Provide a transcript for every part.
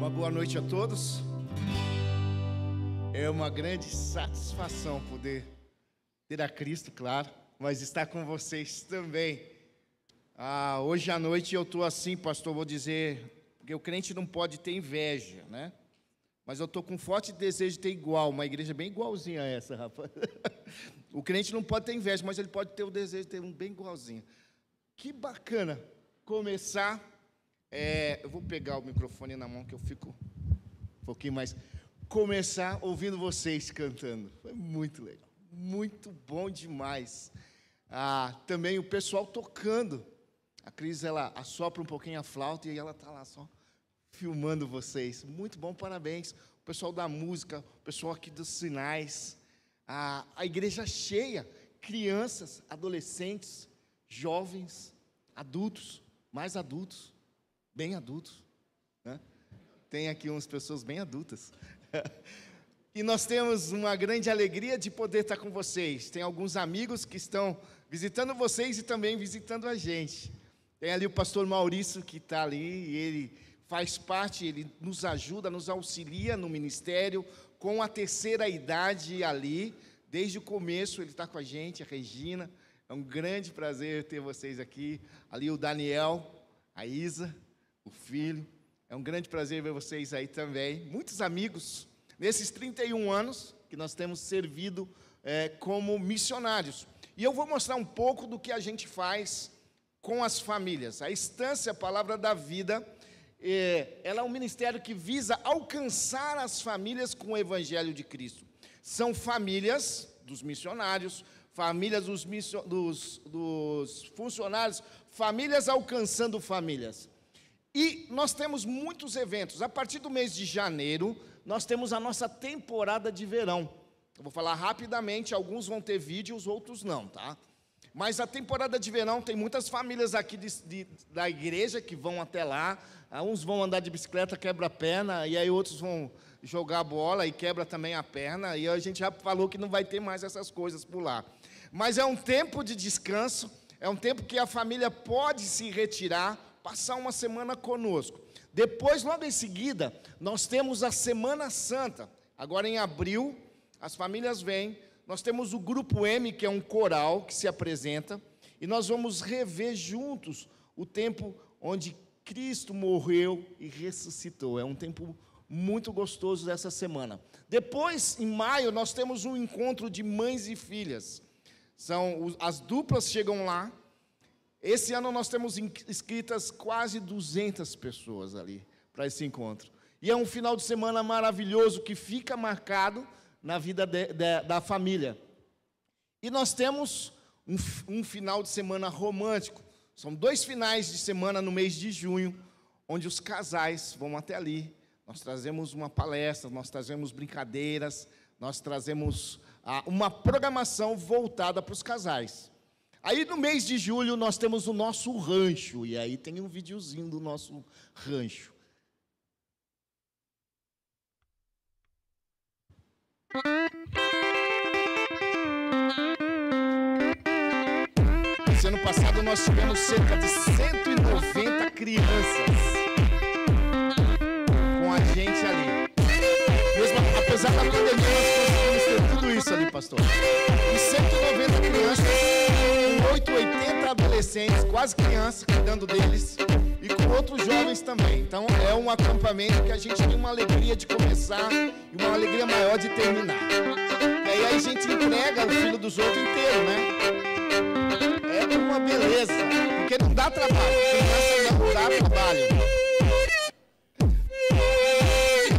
Uma boa noite a todos. É uma grande satisfação poder ter a Cristo, claro, mas estar com vocês também. Hoje à noite eu estou assim, pastor, vou dizer, porque o crente não pode ter inveja, né? Mas eu estou com forte desejo de ter igual, uma igreja bem igualzinha a essa, rapaz. O crente não pode ter inveja, mas ele pode ter o desejo de ter um bem igualzinho. Que bacana começar. Eu vou pegar o microfone na mão que eu fico um pouquinho mais. Começar ouvindo vocês cantando. Foi muito legal, muito bom demais. Também o pessoal tocando. A Cris, ela assopra um pouquinho a flauta e ela está lá só filmando vocês. Muito bom, parabéns. O pessoal da música, o pessoal aqui dos sinais. A igreja cheia, crianças, adolescentes, jovens, adultos, mais adultos, bem adultos, né? Tem aqui umas pessoas bem adultas. E nós temos uma grande alegria de poder estar com vocês. Tem alguns amigos que estão visitando vocês e também visitando a gente. Tem ali o pastor Maurício que está ali, e ele faz parte, ele nos ajuda, nos auxilia no ministério, com a terceira idade ali, desde o começo ele está com a gente, a Regina. É um grande prazer ter vocês aqui. Ali o Daniel, a Isa, o filho. É um grande prazer ver vocês aí também. Muitos amigos, nesses 31 anos que nós temos servido como missionários. E eu vou mostrar um pouco do que a gente faz com as famílias. A Estância Palavra da Vida, ela é um ministério que visa alcançar as famílias com o Evangelho de Cristo. São famílias dos missionários, famílias dos funcionários, famílias alcançando famílias. E nós temos muitos eventos. A partir do mês de janeiro, nós temos a nossa temporada de verão. Eu vou falar rapidamente, alguns vão ter vídeos, outros não, tá? Mas a temporada de verão tem muitas famílias aqui da igreja que vão até lá. Uns vão andar de bicicleta, quebra a perna, e aí outros vão jogar bola e quebra também a perna. E a gente já falou que não vai ter mais essas coisas por lá. Mas é um tempo de descanso, é um tempo que a família pode se retirar, passar uma semana conosco. Depois, logo em seguida, nós temos a Semana Santa. Agora em abril, as famílias vêm. Nós temos o Grupo M, que é um coral que se apresenta, e nós vamos rever juntos o tempo onde Cristo morreu e ressuscitou. É um tempo muito gostoso dessa semana. Depois, em maio, nós temos um encontro de mães e filhas. As duplas chegam lá. Esse ano nós temos inscritas quase 200 pessoas ali para esse encontro. E é um final de semana maravilhoso que fica marcado na vida da família. E nós temos um final de semana romântico. São 2 finais de semana no mês de junho, onde os casais vão até ali. Nós trazemos uma palestra, nós trazemos brincadeiras, nós trazemos uma programação voltada para os casais. Aí no mês de julho nós temos o nosso rancho, e aí tem um videozinho do nosso rancho. Esse ano passado nós tivemos cerca de 190 crianças com a gente ali. Mesmo apesar da pandemia, nós conseguimos ter tudo isso ali, pastor. E 190 crianças, com 80 adolescentes, quase crianças, cuidando deles, e com outros jovens também. Então, é um acampamento que a gente tem uma alegria de começar e uma alegria maior de terminar. E aí a gente entrega o filho dos outros inteiro, né? É uma beleza, porque não dá trabalho. Criança não dá trabalho.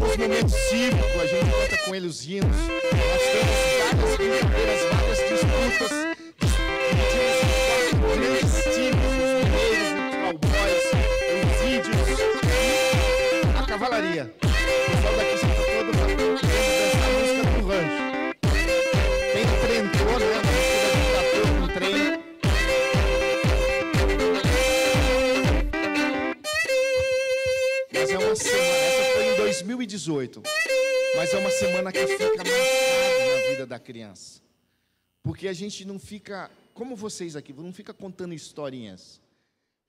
Nos momentos cívicos, a gente canta com eles os hinos. Nós temos várias brincadeiras, várias disputas. Dividimos em 4 grandes times, os mineiros, os cowboys, os índios e a cavalaria. O pessoal daqui já está todo mundo dançar a música do rancho. Tem o trentor, né? A música do trator com o trem. Mas é uma semana, essa foi em 2018, mas é uma semana que fica marcada na vida da criança, porque a gente não fica, como vocês aqui, não fica contando historinhas,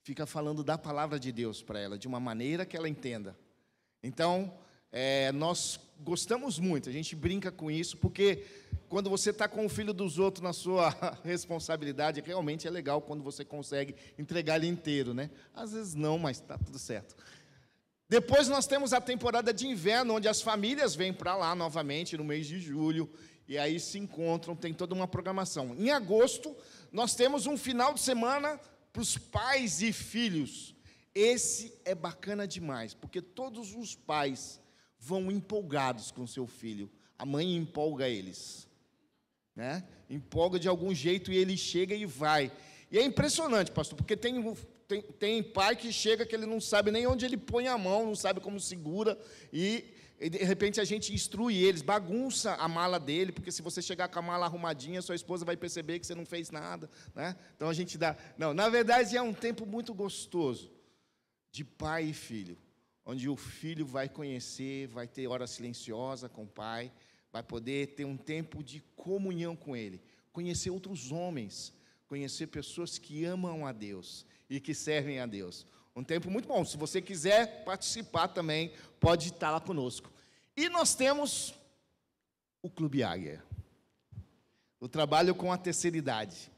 fica falando da palavra de Deus para ela, de uma maneira que ela entenda. Então, nós gostamos muito, a gente brinca com isso, porque quando você está com o filho dos outros na sua responsabilidade, realmente é legal quando você consegue entregar ele inteiro, né? Às vezes não, mas está tudo certo. Depois nós temos a temporada de inverno, onde as famílias vêm para lá novamente, no mês de julho, e aí se encontram, tem toda uma programação. Em agosto, nós temos um final de semana para os pais e filhos. Esse é bacana demais, porque todos os pais vão empolgados com seu filho. A mãe empolga eles, né? Empolga de algum jeito e ele chega e vai. E é impressionante, pastor, porque tem pai que chega que ele não sabe nem onde ele põe a mão, não sabe como segura, e de repente a gente instrui eles, bagunça a mala dele, porque se você chegar com a mala arrumadinha, sua esposa vai perceber que você não fez nada, né? Então a gente dá... Não, na verdade é um tempo muito gostoso, de pai e filho, onde o filho vai conhecer, vai ter hora silenciosa com o pai, vai poder ter um tempo de comunhão com ele, conhecer outros homens, conhecer pessoas que amam a Deus e que servem a Deus. Um tempo muito bom. Se você quiser participar também, pode estar lá conosco. E nós temos o Clube Águia, o trabalho com a terceira idade.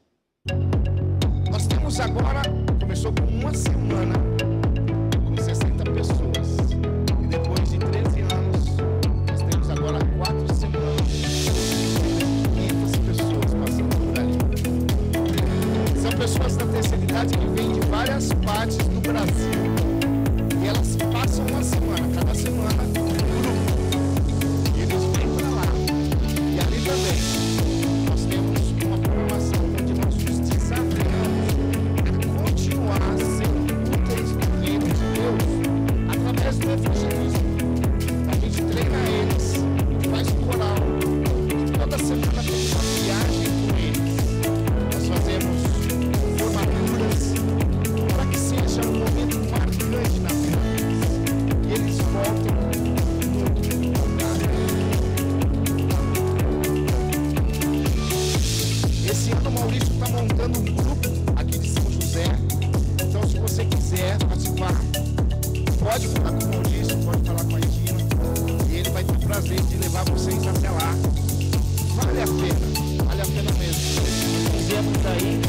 Nós temos agora, começou com uma semana, com 60 pessoas. E depois de 13 anos, nós temos agora 4 semanas, 500 pessoas passando por ali. São pessoas da terceira idade que vêm de várias partes do Brasil. E elas passam uma semana, cada semana, um grupo. E eles vêm para lá. E ali também, nós temos uma programação onde nós os desafiamos a continuar sendo úteis no reino de Deus, através do evangelismo. A gente treina eles, faz coral, e toda semana tem uma viagem com eles. Nós fazemos formaturas, para que seja um momento marcante na vida deles. E eles voltam muito empolgados. Esse ano o Maurício está montando um grupo aqui de São José. Então, se você quiser participar, pode falar com o Maurício, pode falar com a Regina, e ele vai ter o prazer de levar vocês até lá. Vale a pena mesmo. Nós fizemos aí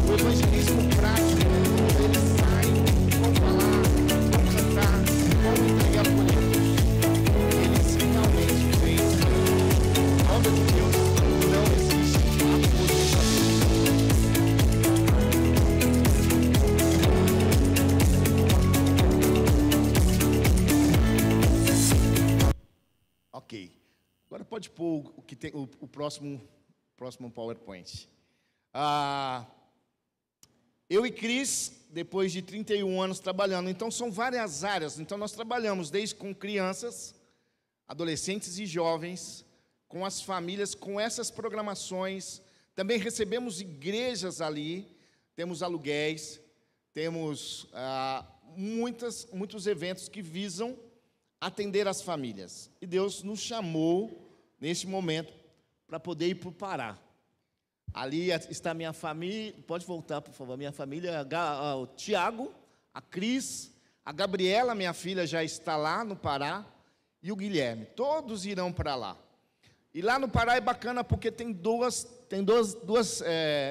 o evangelismo prático, eles saem, vão falar, vão cantar, vão entregar folhetos. Eles realmente veem que a obra de Deus não existe a Ok. Agora pode pôr o que tem o próximo PowerPoint. Eu e Cris, depois de 31 anos trabalhando, então são várias áreas. Então nós trabalhamos desde com crianças, adolescentes e jovens, com as famílias, com essas programações. Também recebemos igrejas ali, temos aluguéis, temos muitos eventos que visam atender as famílias. E Deus nos chamou, neste momento, para poder ir para o Pará. Ali está minha família, pode voltar, por favor, minha família, o Tiago, a Cris, a Gabriela, minha filha, já está lá no Pará, e o Guilherme, todos irão para lá. E lá no Pará é bacana porque tem duas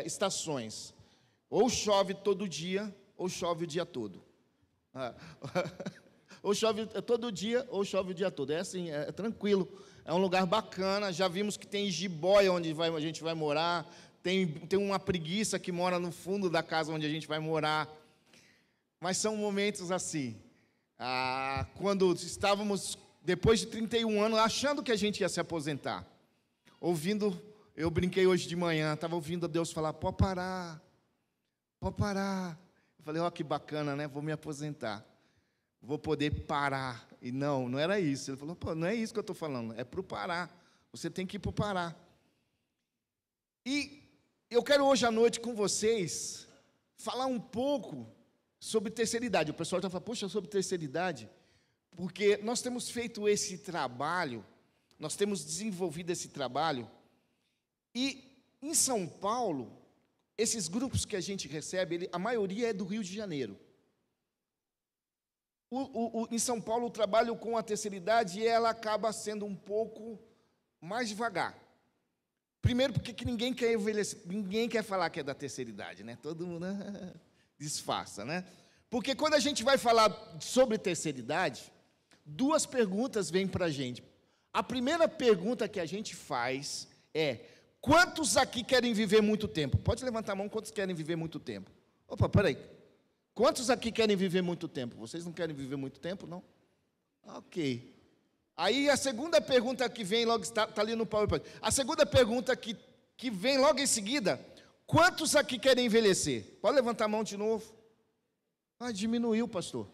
estações, ou chove todo dia, ou chove o dia todo. Ou chove todo dia, ou chove o dia todo. É assim, é tranquilo. É um lugar bacana. Já vimos que tem jiboia onde a gente vai morar. Tem uma preguiça que mora no fundo da casa onde a gente vai morar. Mas são momentos assim. Quando estávamos, depois de 31 anos, achando que a gente ia se aposentar. Eu brinquei hoje de manhã, estava ouvindo a Deus falar, pode parar. Eu falei, que bacana, né? Vou me aposentar. Vou poder parar. E não era isso. Ele falou, não é isso que eu estou falando, é para o Pará. Você tem que ir para o Pará. E eu quero hoje à noite com vocês falar um pouco sobre terceira idade. O pessoal está falando, poxa, sobre terceira idade? Porque nós temos feito esse trabalho, nós temos desenvolvido esse trabalho, e em São Paulo, esses grupos que a gente recebe, a maioria é do Rio de Janeiro. Em São Paulo, o trabalho com a terceira idade, ela acaba sendo um pouco mais devagar. Primeiro, porque que ninguém quer envelhecer, ninguém quer falar que é da terceira idade, né? Todo mundo disfarça, né? Porque quando a gente vai falar sobre terceira idade, duas perguntas vêm para a gente. A primeira pergunta que a gente faz é: quantos aqui querem viver muito tempo? Pode levantar a mão, quantos querem viver muito tempo? Opa, peraí. Quantos aqui querem viver muito tempo? Vocês não querem viver muito tempo, não? Ok. Aí a segunda pergunta que vem logo, está ali no PowerPoint. A segunda pergunta que vem logo em seguida: quantos aqui querem envelhecer? Pode levantar a mão de novo. Ah, diminuiu, pastor.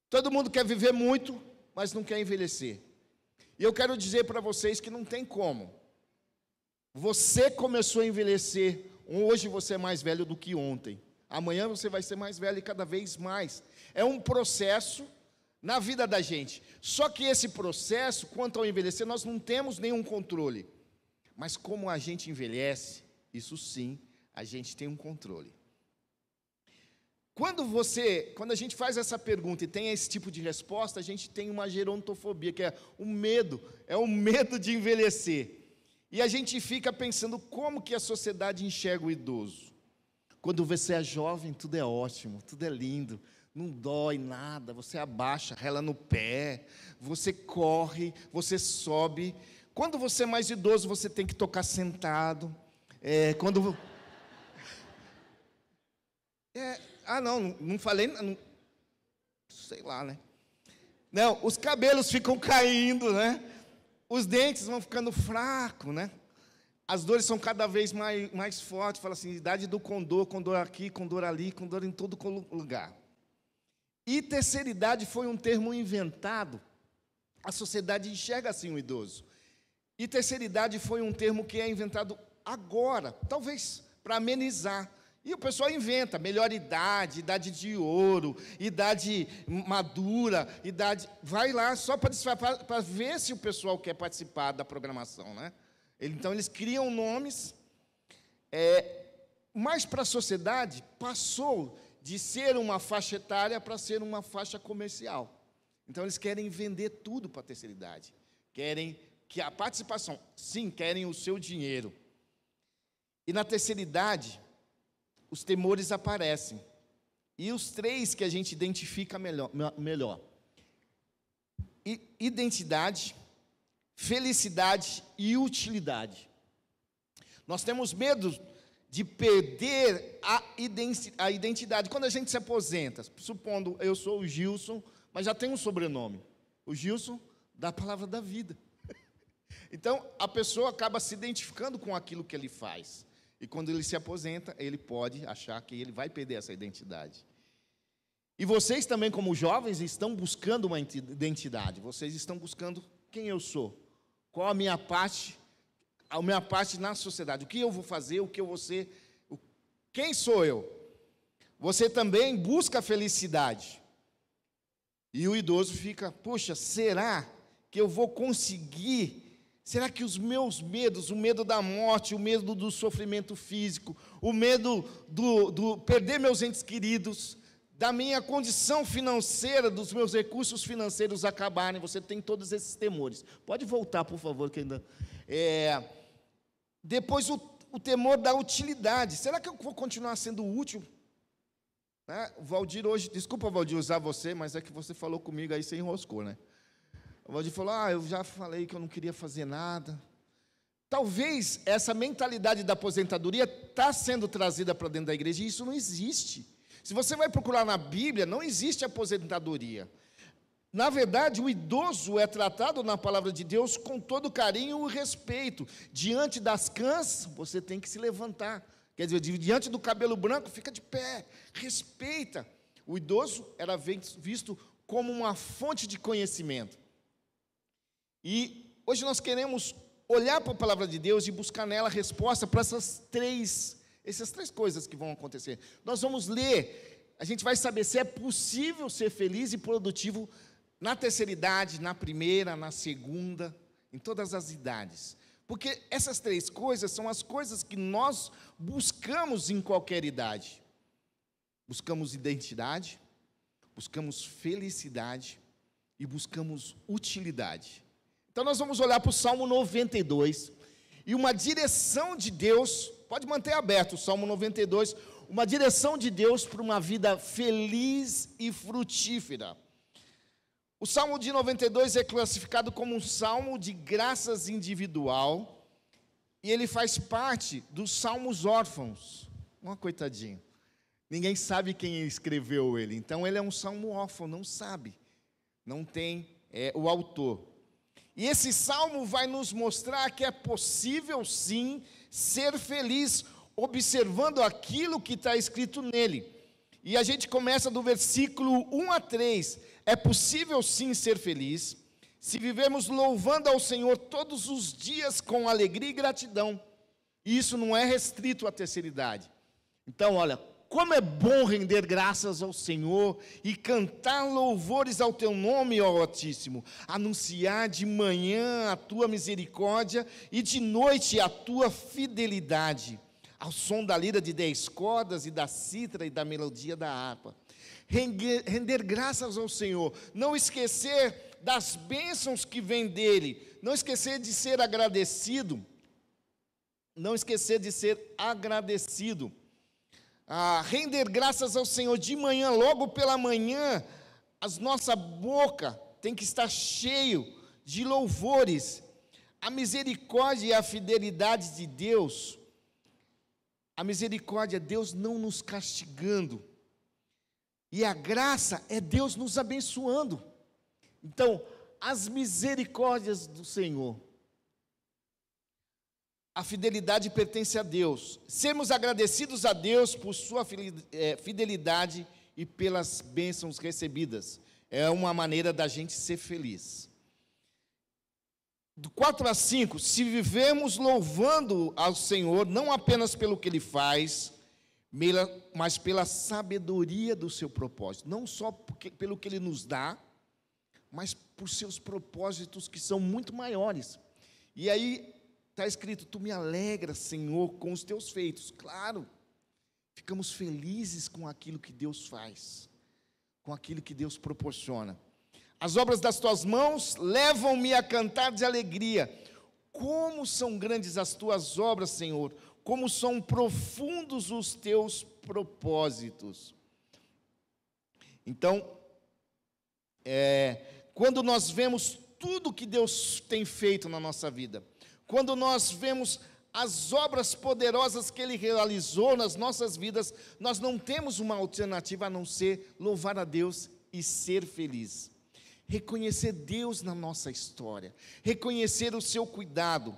Todo mundo quer viver muito, mas não quer envelhecer. E eu quero dizer para vocês que não tem como. Você começou a envelhecer, hoje você é mais velho do que ontem. Amanhã você vai ser mais velho e cada vez mais. É um processo na vida da gente. Só que esse processo, quanto ao envelhecer, nós não temos nenhum controle. Mas como a gente envelhece, isso sim, a gente tem um controle. Quando a gente faz essa pergunta e tem esse tipo de resposta, a gente tem uma gerontofobia, que é o medo de envelhecer. E a gente fica pensando como que a sociedade enxerga o idoso. Quando você é jovem, tudo é ótimo, tudo é lindo, não dói nada, você abaixa, rela no pé, você corre, você sobe. Quando você é mais idoso, você tem que tocar sentado. Não falei, sei lá, né? Não, os cabelos ficam caindo, né? Os dentes vão ficando fracos, né? As dores são cada vez mais fortes. Fala assim, idade do condor aqui, condor ali, condor em todo lugar. E terceira idade foi um termo inventado. A sociedade enxerga assim o idoso. E terceira idade foi um termo que é inventado agora, talvez para amenizar. E o pessoal inventa melhor idade, idade de ouro, idade madura, idade... Vai lá só para ver se o pessoal quer participar da programação, né? Então, eles criam nomes, mas para a sociedade passou de ser uma faixa etária para ser uma faixa comercial. Então, eles querem vender tudo para a terceira idade. Querem que a participação, sim, querem o seu dinheiro. E na terceira idade, os temores aparecem. E os três que a gente identifica melhor. Identidade, felicidade e utilidade. Nós temos medo de perder a identidade. Quando a gente se aposenta, supondo eu sou o Gilson, mas já tenho um sobrenome. O Gilson, da palavra da vida. Então, a pessoa acaba se identificando com aquilo que ele faz. E quando ele se aposenta, ele pode achar que ele vai perder essa identidade. E vocês também, como jovens, estão buscando uma identidade. Vocês estão buscando quem eu sou. Qual a minha parte na sociedade. O que eu vou fazer, o que eu vou ser. Quem sou eu? Você também busca a felicidade. E o idoso fica, poxa, será que eu vou conseguir? Será que os meus medos, o medo da morte, o medo do sofrimento físico, o medo do perder meus entes queridos, da minha condição financeira, dos meus recursos financeiros acabarem, você tem todos esses temores. Pode voltar, por favor, que ainda... Depois, o temor da utilidade. Será que eu vou continuar sendo útil? O Valdir hoje... Desculpa, Valdir, usar você, mas é que você falou comigo, aí você enroscou, né? O Valdir falou, eu já falei que eu não queria fazer nada. Talvez essa mentalidade da aposentadoria está sendo trazida para dentro da igreja, e isso não existe. Se você vai procurar na Bíblia, não existe aposentadoria. Na verdade, o idoso é tratado na palavra de Deus com todo carinho e respeito. Diante das cãs, você tem que se levantar. Quer dizer, diante do cabelo branco, fica de pé, respeita. O idoso era visto como uma fonte de conhecimento. E hoje nós queremos olhar para a palavra de Deus e buscar nela resposta para essas três coisas que vão acontecer. Nós vamos ler, a gente vai saber se é possível ser feliz e produtivo na terceira idade, na primeira, na segunda, em todas as idades. Porque essas três coisas são as coisas que nós buscamos em qualquer idade. Buscamos identidade, buscamos felicidade e buscamos utilidade. Então nós vamos olhar para o Salmo 92, e uma direção de Deus, pode manter aberto o Salmo 92, uma direção de Deus para uma vida feliz e frutífera. O Salmo de 92 é classificado como um salmo de graças individual, e ele faz parte dos salmos órfãos. Coitadinho, ninguém sabe quem escreveu ele, então ele é um salmo órfão, não sabe, não tem o autor. E esse salmo vai nos mostrar que é possível sim ser feliz, observando aquilo que está escrito nele. E a gente começa do versículo 1 a 3, é possível sim ser feliz, se vivemos louvando ao Senhor todos os dias com alegria e gratidão. E isso não é restrito à terceira idade. Então, olha, como é bom render graças ao Senhor e cantar louvores ao teu nome, ó Altíssimo, anunciar de manhã a tua misericórdia e de noite a tua fidelidade, ao som da lira de 10 cordas e da cítara e da melodia da harpa. Render graças ao Senhor, não esquecer das bênçãos que vêm dele, não esquecer de ser agradecido, render graças ao Senhor de manhã, logo pela manhã, a nossa boca tem que estar cheio de louvores. A misericórdia e a fidelidade de Deus, a misericórdia é Deus não nos castigando, e a graça é Deus nos abençoando. Então, as misericórdias do Senhor, a fidelidade pertence a Deus. Sermos agradecidos a Deus por sua fidelidade e pelas bênçãos recebidas. É uma maneira da gente ser feliz. Do 4 a 5, se vivemos louvando ao Senhor, não apenas pelo que Ele faz, mas pela sabedoria do seu propósito. Não só pelo que Ele nos dá, mas por seus propósitos que são muito maiores. E aí está escrito, tu me alegras, Senhor, com os teus feitos. Claro, ficamos felizes com aquilo que Deus faz, com aquilo que Deus proporciona. As obras das tuas mãos levam-me a cantar de alegria. Como são grandes as tuas obras, Senhor, como são profundos os teus propósitos. Então, quando nós vemos tudo que Deus tem feito na nossa vida, quando nós vemos as obras poderosas que Ele realizou nas nossas vidas, nós não temos uma alternativa a não ser louvar a Deus e ser feliz. Reconhecer Deus na nossa história, reconhecer o seu cuidado.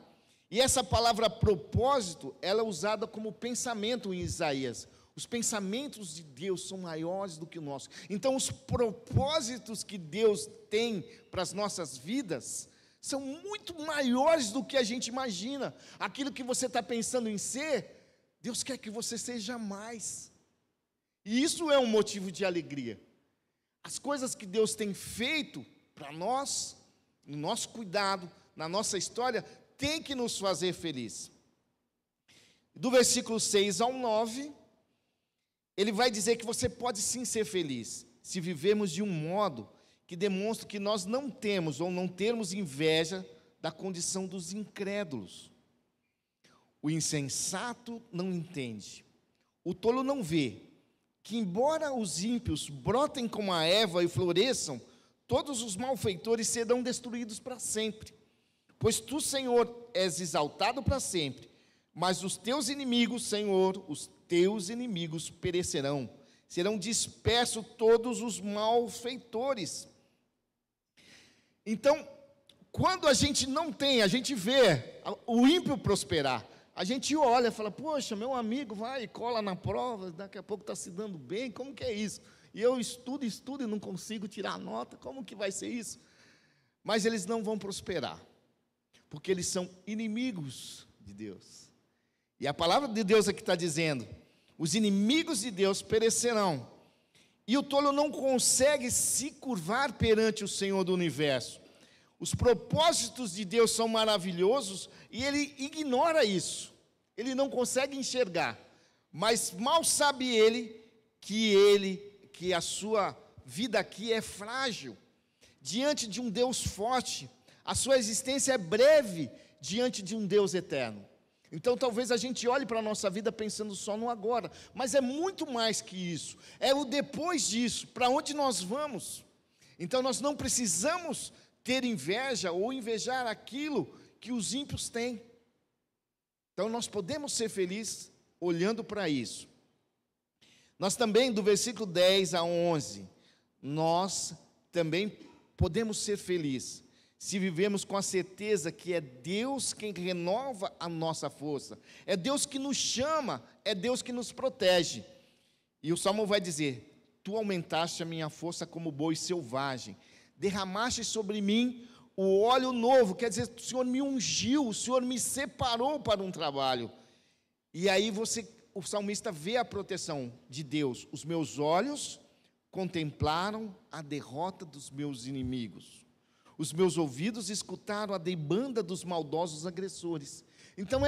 E essa palavra propósito, ela é usada como pensamento em Isaías. Os pensamentos de Deus são maiores do que o nosso. Então, os propósitos que Deus tem para as nossas vidas são muito maiores do que a gente imagina. Aquilo que você está pensando em ser, Deus quer que você seja mais. E isso é um motivo de alegria. As coisas que Deus tem feito para nós, no nosso cuidado, na nossa história, tem que nos fazer feliz. Do versículo 6 ao 9, ele vai dizer que você pode sim ser feliz, se vivermos de um modo que demonstra que nós não temos ou não termos inveja da condição dos incrédulos. O insensato não entende, o tolo não vê, que embora os ímpios brotem como a erva e floresçam, todos os malfeitores serão destruídos para sempre. Pois tu, Senhor, és exaltado para sempre, mas os teus inimigos, Senhor, os teus inimigos perecerão, serão dispersos todos os malfeitores. Então, quando a gente não tem, a gente vê o ímpio prosperar, a gente olha e fala, poxa, meu amigo vai e cola na prova, daqui a pouco está se dando bem, como que é isso? E eu estudo e não consigo tirar nota, como que vai ser isso? Mas eles não vão prosperar, porque eles são inimigos de Deus. E a palavra de Deus aqui está dizendo, os inimigos de Deus perecerão. E o tolo não consegue se curvar perante o Senhor do universo. Os propósitos de Deus são maravilhosos e ele ignora isso. Ele não consegue enxergar. Mas mal sabe ele que a sua vida aqui é frágil diante de um Deus forte. A sua existência é breve diante de um Deus eterno. Então talvez a gente olhe para a nossa vida pensando só no agora, mas é muito mais que isso, é o depois disso, para onde nós vamos. Então nós não precisamos ter inveja ou invejar aquilo que os ímpios têm. Então nós podemos ser felizes olhando para isso. Nós também, do versículo 10 a 11, nós também podemos ser felizes se vivemos com a certeza que é Deus quem renova a nossa força, é Deus que nos chama, é Deus que nos protege. E o Salmo vai dizer: Tu aumentaste a minha força como boi selvagem, derramaste sobre mim o óleo novo, quer dizer, o Senhor me ungiu, o Senhor me separou para um trabalho. E aí o salmista vê a proteção de Deus. Os meus olhos contemplaram a derrota dos meus inimigos. Os meus ouvidos escutaram a debanda dos maldosos agressores. Então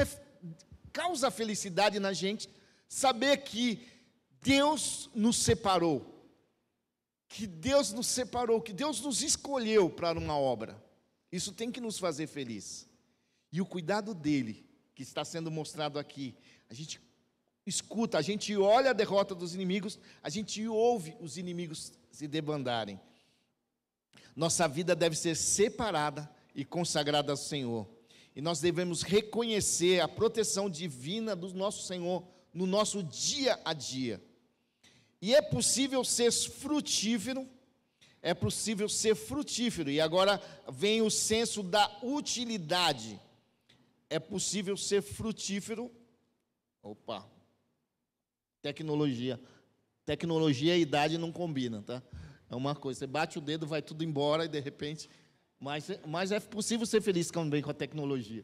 causa felicidade na gente saber que Deus nos separou, que Deus nos escolheu para uma obra. Isso tem que nos fazer feliz. E o cuidado dele, que está sendo mostrado aqui, a gente escuta, a gente olha a derrota dos inimigos, a gente ouve os inimigos se debandarem. Nossa vida deve ser separada e consagrada ao Senhor. E nós devemos reconhecer a proteção divina do nosso Senhor no nosso dia a dia. E é possível ser frutífero, e agora vem o senso da utilidade. É possível ser frutífero. Tecnologia e idade não combinam, tá? É uma coisa, você bate o dedo, vai tudo embora e de repente... Mas é possível ser feliz também com a tecnologia.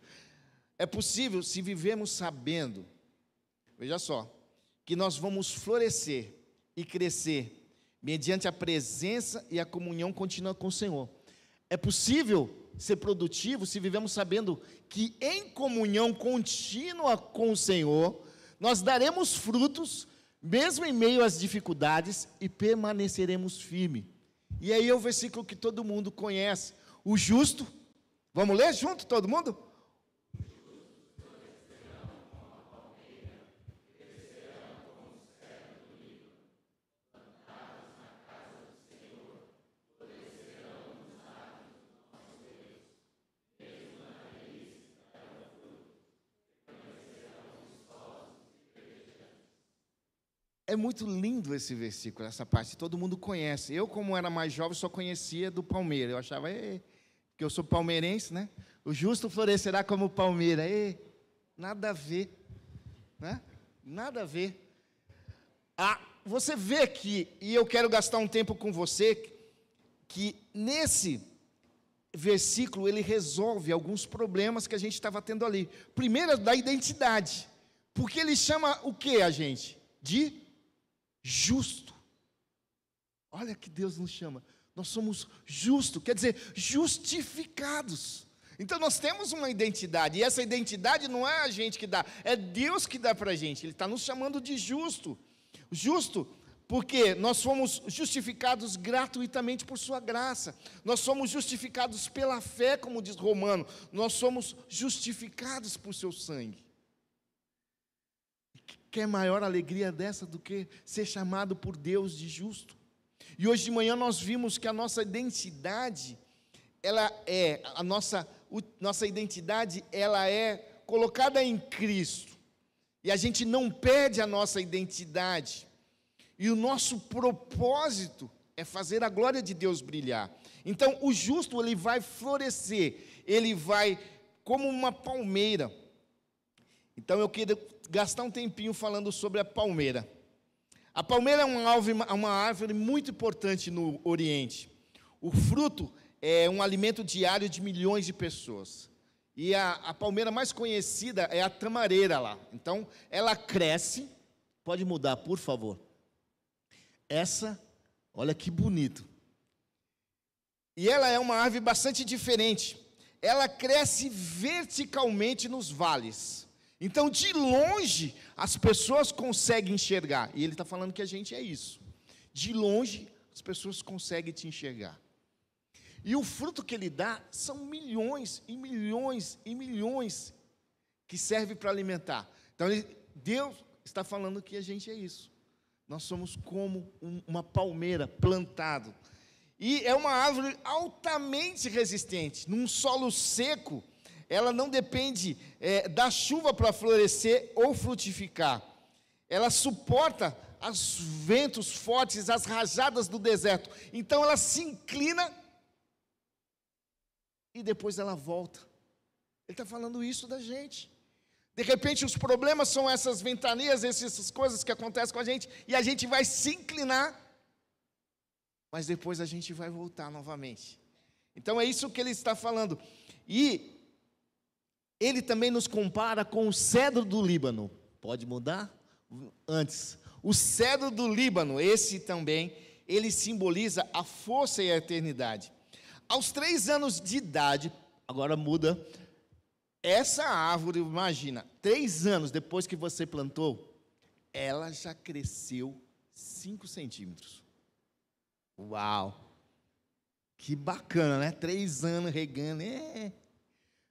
É possível se vivemos sabendo, veja só, que nós vamos florescer e crescer mediante a presença e a comunhão contínua com o Senhor. É possível ser produtivo se vivemos sabendo que em comunhão contínua com o Senhor, nós daremos frutos, mesmo em meio às dificuldades, e permaneceremos firmes. E aí é o versículo que todo mundo conhece. O justo, vamos ler junto todo mundo? É muito lindo esse versículo, essa parte, todo mundo conhece. Eu, como era mais jovem, só conhecia do Palmeiras. Eu achava, que eu sou palmeirense, né? O justo florescerá como palmeira. Nada a ver, né? Nada a ver. Você vê que, e eu quero gastar um tempo com você, que nesse versículo ele resolve alguns problemas que a gente estava tendo ali. Primeiro, da identidade. Porque ele chama o que a gente? De justo. Olha que Deus nos chama. Nós somos justos, quer dizer, justificados. Então nós temos uma identidade, e essa identidade não é a gente que dá, é Deus que dá para a gente. Ele está nos chamando de justo. Justo porque nós fomos justificados gratuitamente por sua graça. Nós somos justificados pela fé, como diz Romano. Nós somos justificados por seu sangue. Quer maior alegria dessa do que ser chamado por Deus de justo? E hoje de manhã nós vimos que a nossa identidade, nossa identidade, ela é colocada em Cristo. E a gente não perde a nossa identidade. E o nosso propósito é fazer a glória de Deus brilhar. Então o justo, ele vai florescer, ele vai como uma palmeira. Então eu quero gastar um tempinho falando sobre a palmeira. A palmeira é uma árvore muito importante no Oriente. O fruto é um alimento diário de milhões de pessoas. E a palmeira mais conhecida é a tamareira lá. Então, ela cresce. Pode mudar, por favor. Essa, olha que bonito. E ela é uma árvore bastante diferente. Ela cresce verticalmente nos vales. Então, de longe, as pessoas conseguem enxergar. E ele está falando que a gente é isso. De longe, as pessoas conseguem te enxergar. E o fruto que ele dá são milhões e milhões e milhões que serve para alimentar. Então, Deus está falando que a gente é isso. Nós somos como uma palmeira plantado. E é uma árvore altamente resistente. Num solo seco, ela não depende da chuva para florescer ou frutificar. Ela suporta os ventos fortes, as rajadas do deserto. Então ela se inclina e depois ela volta. Ele está falando isso da gente. De repente os problemas são essas ventanias, essas coisas que acontecem com a gente, e a gente vai se inclinar, mas depois a gente vai voltar novamente. Então é isso que ele está falando. E ele também nos compara com o cedro do Líbano. Pode mudar? Antes. O cedro do Líbano, esse também, ele simboliza a força e a eternidade. Aos 3 anos de idade, agora muda, essa árvore, imagina, 3 anos depois que você plantou, ela já cresceu 5 centímetros. Uau! Que bacana, né? 3 anos regando,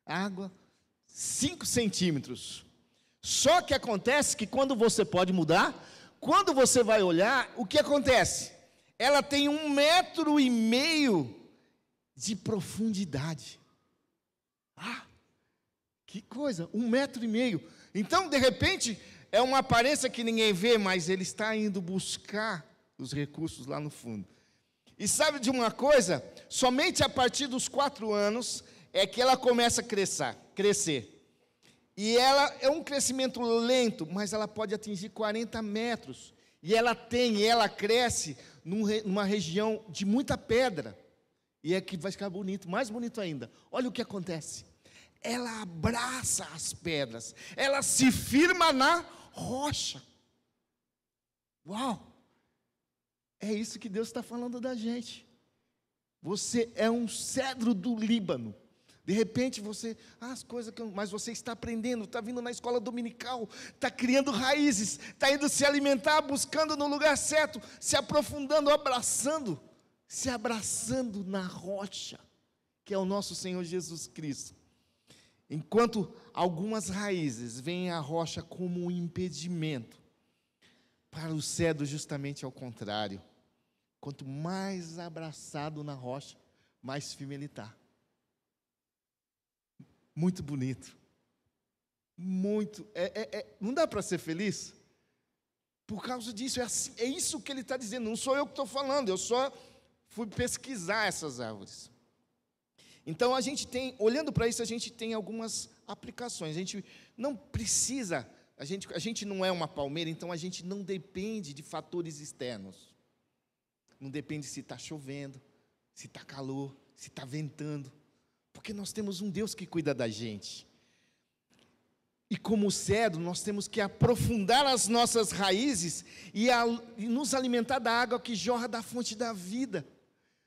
água, 5 centímetros. Só que acontece que quando você pode mudar, quando você vai olhar, o que acontece? Ela tem 1,5 metro de profundidade. Que coisa, 1,5 metro. Então, de repente, é uma aparência que ninguém vê, mas ele está indo buscar os recursos lá no fundo. E sabe de uma coisa? Somente a partir dos 4 anos é que ela começa a crescer. E ela é um crescimento lento, mas ela pode atingir 40 metros. E ela cresce numa região de muita pedra. E é que vai ficar bonito, mais bonito ainda. Olha o que acontece. Ela abraça as pedras. Ela se firma na rocha. Uau! É isso que Deus está falando da gente. Você é um cedro do Líbano. De repente você, as coisas que mas você está aprendendo, está vindo na escola dominical, está criando raízes, está indo se alimentar, buscando no lugar certo, se aprofundando, se abraçando na rocha, que é o nosso Senhor Jesus Cristo. Enquanto algumas raízes veem a rocha como um impedimento, para o cedro justamente ao contrário. Quanto mais abraçado na rocha, mais firme ele está. Muito bonito. Muito. Não dá para ser feliz? Por causa disso, é isso que ele está dizendo. Não sou eu que estou falando, eu só fui pesquisar essas árvores. Então, a gente tem, olhando para isso, a gente tem algumas aplicações. A gente não precisa, a gente não é uma palmeira, então a gente não depende de fatores externos. Não depende se está chovendo, se está calor, se está ventando. Porque nós temos um Deus que cuida da gente. E como cedro, nós temos que aprofundar as nossas raízes e nos alimentar da água que jorra da fonte da vida.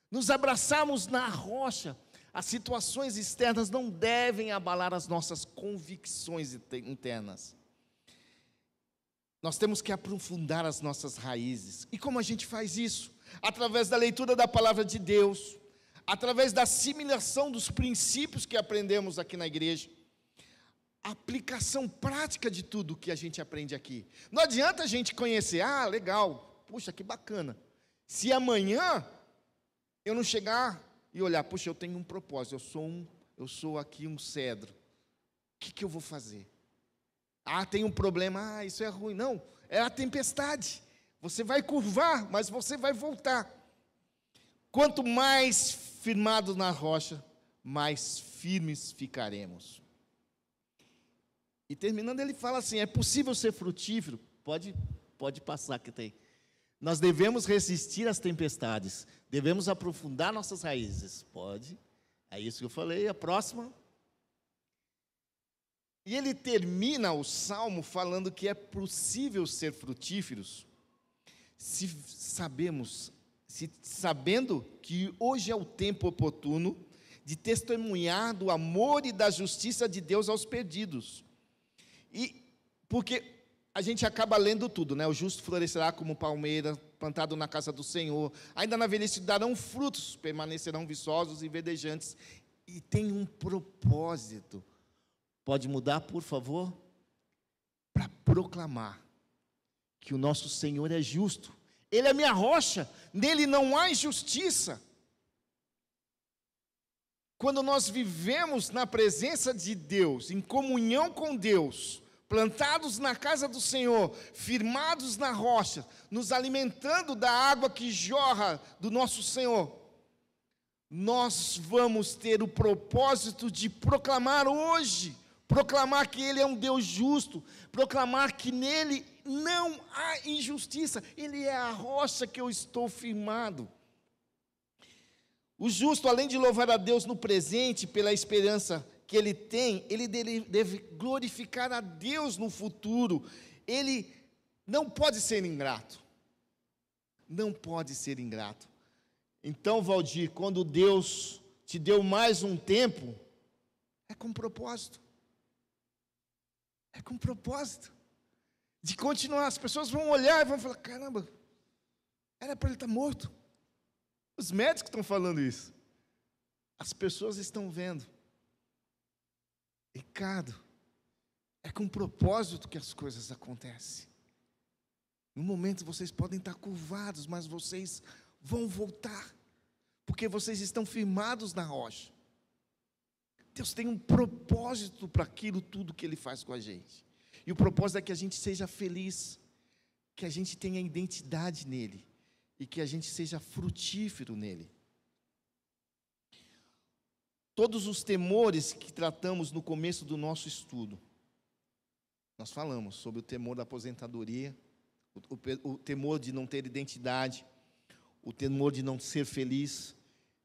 Nos abraçarmos na rocha. As situações externas não devem abalar as nossas convicções internas. Nós temos que aprofundar as nossas raízes. E como a gente faz isso? Através da leitura da palavra de Deus, através da assimilação dos princípios que aprendemos aqui na igreja, aplicação prática de tudo que a gente aprende aqui. Não adianta a gente conhecer, legal, puxa, que bacana. Se amanhã eu não chegar e olhar, puxa, eu tenho um propósito, eu sou aqui um cedro, o que eu vou fazer? Tem um problema, isso é ruim. Não, é a tempestade. Você vai curvar, mas você vai voltar. Quanto mais firmados na rocha, mais firmes ficaremos. E terminando, ele fala assim: é possível ser frutífero? Pode passar que tem. Nós devemos resistir às tempestades, devemos aprofundar nossas raízes. Pode, é isso que eu falei. A próxima. E ele termina o salmo falando que é possível ser frutíferos, sabendo que hoje é o tempo oportuno de testemunhar do amor e da justiça de Deus aos perdidos. E porque a gente acaba lendo tudo, né? O justo florescerá como palmeira, plantado na casa do Senhor. Ainda na velhice darão frutos, permanecerão viçosos e verdejantes. E tem um propósito. Pode mudar, por favor? Para proclamar que o nosso Senhor é justo. Ele é minha rocha, nele não há injustiça. Quando nós vivemos na presença de Deus, em comunhão com Deus, plantados na casa do Senhor, firmados na rocha, nos alimentando da água que jorra do nosso Senhor, nós vamos ter o propósito de proclamar hoje, proclamar que Ele é um Deus justo, proclamar que nele não há injustiça, Ele é a rocha que eu estou firmado. O justo, além de louvar a Deus no presente, pela esperança que ele tem, ele deve glorificar a Deus no futuro. Ele não pode ser ingrato. Não pode ser ingrato. Então, Valdir, quando Deus te deu mais um tempo, é com propósito. É com propósito. De continuar. As pessoas vão olhar e vão falar, caramba, era para ele estar morto. Os médicos estão falando isso. As pessoas estão vendo. Ricardo, é com propósito que as coisas acontecem. No momento vocês podem estar curvados, mas vocês vão voltar, porque vocês estão firmados na rocha. Deus tem um propósito para aquilo tudo que Ele faz com a gente. E o propósito é que a gente seja feliz, que a gente tenha identidade nele, e que a gente seja frutífero nele. Todos os temores que tratamos no começo do nosso estudo, nós falamos sobre o temor da aposentadoria, o temor de não ter identidade, o temor de não ser feliz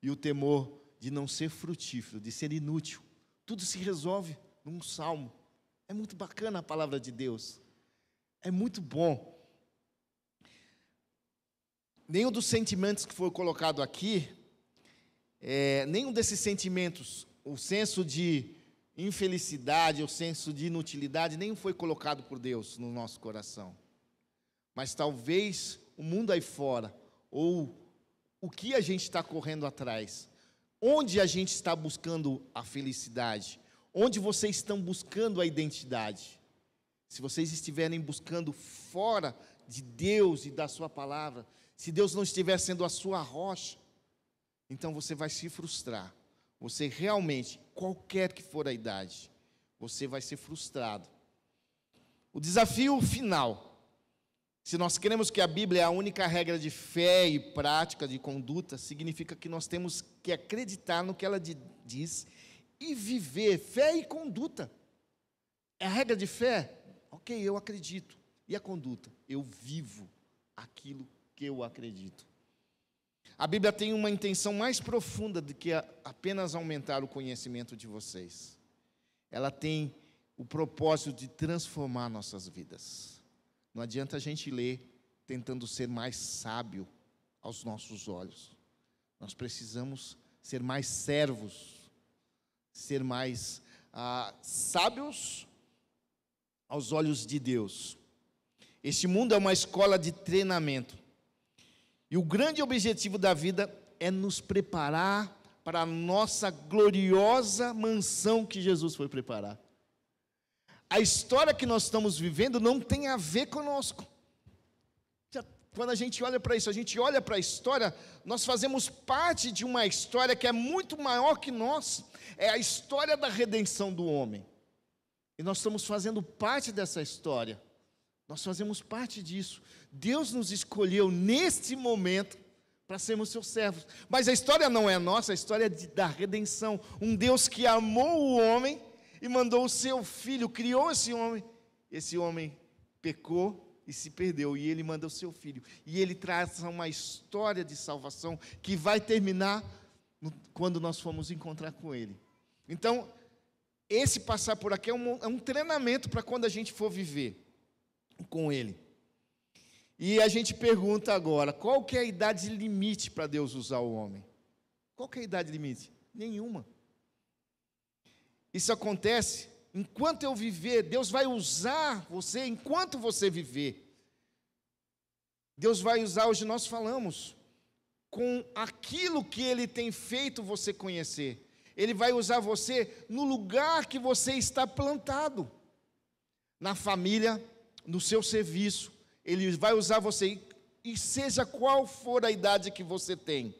e o temor de não ser frutífero, de ser inútil. Tudo se resolve num salmo. É muito bacana a palavra de Deus. É muito bom. Nenhum dos sentimentos que foi colocado aqui, nenhum desses sentimentos, o senso de infelicidade, o senso de inutilidade, nenhum foi colocado por Deus no nosso coração. Mas talvez o mundo aí fora, ou o que a gente está correndo atrás, onde a gente está buscando a felicidade, onde vocês estão buscando a identidade. Se vocês estiverem buscando fora de Deus e da sua palavra, se Deus não estiver sendo a sua rocha, então você vai se frustrar. Você realmente, qualquer que for a idade, você vai ser frustrado. O desafio final, se nós queremos que a Bíblia é a única regra de fé e prática de conduta, significa que nós temos que acreditar no que ela diz e viver fé e conduta. É a regra de fé? Ok, eu acredito. E a conduta? Eu vivo aquilo que eu acredito. A Bíblia tem uma intenção mais profunda do que apenas aumentar o conhecimento de vocês. Ela tem o propósito de transformar nossas vidas. Não adianta a gente ler tentando ser mais sábio aos nossos olhos. Nós precisamos ser mais servos, ser mais sábios aos olhos de Deus. Este mundo é uma escola de treinamento. E o grande objetivo da vida é nos preparar para a nossa gloriosa mansão que Jesus foi preparar. A história que nós estamos vivendo não tem a ver conosco. Quando a gente olha para isso, a gente olha para a história, nós fazemos parte de uma história que é muito maior que nós. É a história da redenção do homem. E nós estamos fazendo parte dessa história. Nós fazemos parte disso. Deus nos escolheu neste momento para sermos seus servos. Mas a história não é nossa, a história é da redenção. Um Deus que amou o homem e mandou o seu filho, criou esse homem. Esse homem pecou e se perdeu, e ele manda o seu filho. E ele traz uma história de salvação que vai terminar quando nós formos encontrar com ele. Então, esse passar por aqui é um treinamento para quando a gente for viver com ele. E a gente pergunta agora, qual que é a idade limite para Deus usar o homem? Qual que é a idade limite? Nenhuma. Isso acontece enquanto eu viver, Deus vai usar você enquanto você viver. Deus vai usar, hoje nós falamos, com aquilo que Ele tem feito você conhecer. Ele vai usar você no lugar que você está plantado. Na família, no seu serviço. Ele vai usar você, e seja qual for a idade que você tem.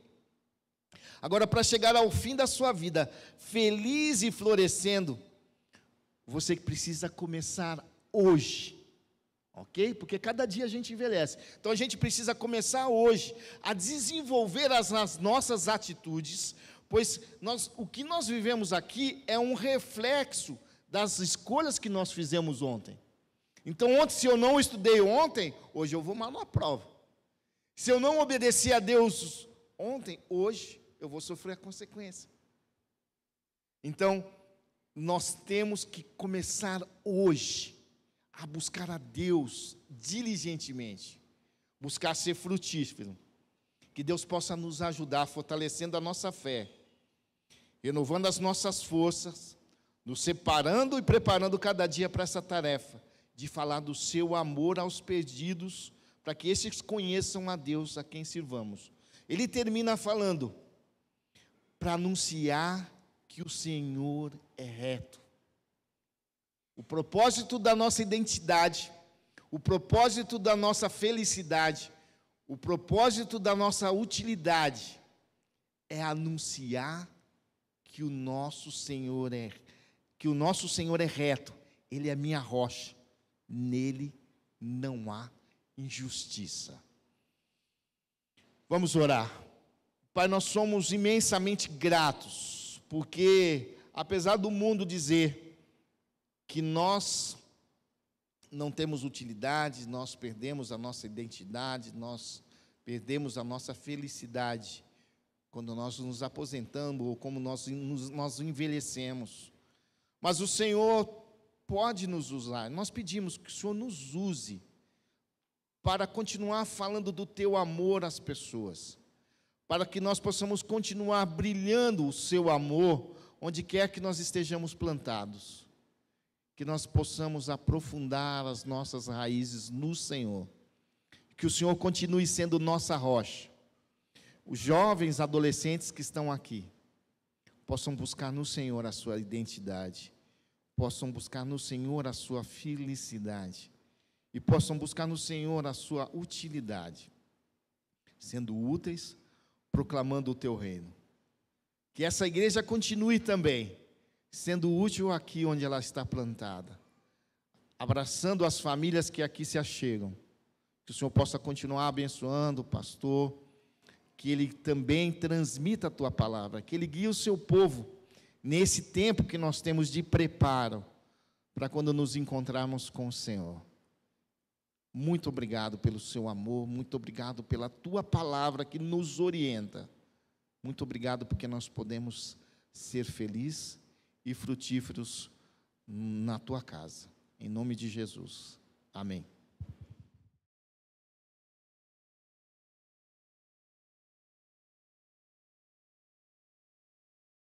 Agora, para chegar ao fim da sua vida, feliz e florescendo, você precisa começar hoje, ok? Porque cada dia a gente envelhece. Então a gente precisa começar hoje a desenvolver as nossas atitudes, pois o que nós vivemos aqui é um reflexo das escolhas que nós fizemos ontem. Então ontem, se eu não estudei ontem, hoje eu vou mal na prova. Se eu não obedeci a Deus ontem, hoje eu vou sofrer a consequência. Então, nós temos que começar hoje a buscar a Deus diligentemente, buscar ser frutífero, que Deus possa nos ajudar, fortalecendo a nossa fé, renovando as nossas forças, nos separando e preparando cada dia para essa tarefa, de falar do seu amor aos perdidos, para que esses conheçam a Deus a quem sirvamos. Ele termina falando, para anunciar que o Senhor é reto. O propósito da nossa identidade, o propósito da nossa felicidade, o propósito da nossa utilidade é anunciar que o nosso Senhor é reto. Ele é a minha rocha. Nele não há injustiça. Vamos orar. Pai, nós somos imensamente gratos, porque apesar do mundo dizer que nós não temos utilidade, nós perdemos a nossa identidade, nós perdemos a nossa felicidade quando nós nos aposentamos ou como nós envelhecemos. Mas o Senhor pode nos usar. Nós pedimos que o Senhor nos use para continuar falando do teu amor às pessoas, para que nós possamos continuar brilhando o seu amor onde quer que nós estejamos plantados, que nós possamos aprofundar as nossas raízes no Senhor, que o Senhor continue sendo nossa rocha. Os jovens, adolescentes que estão aqui, possam buscar no Senhor a sua identidade, possam buscar no Senhor a sua felicidade, e possam buscar no Senhor a sua utilidade, sendo úteis, proclamando o teu reino. Que essa igreja continue também sendo útil aqui onde ela está plantada, abraçando as famílias que aqui se achegam. Que o Senhor possa continuar abençoando o pastor, que ele também transmita a tua palavra, que ele guie o seu povo nesse tempo que nós temos de preparo para quando nos encontrarmos com o Senhor. Muito obrigado pelo seu amor, muito obrigado pela tua palavra que nos orienta. Muito obrigado porque nós podemos ser felizes e frutíferos na tua casa. Em nome de Jesus. Amém.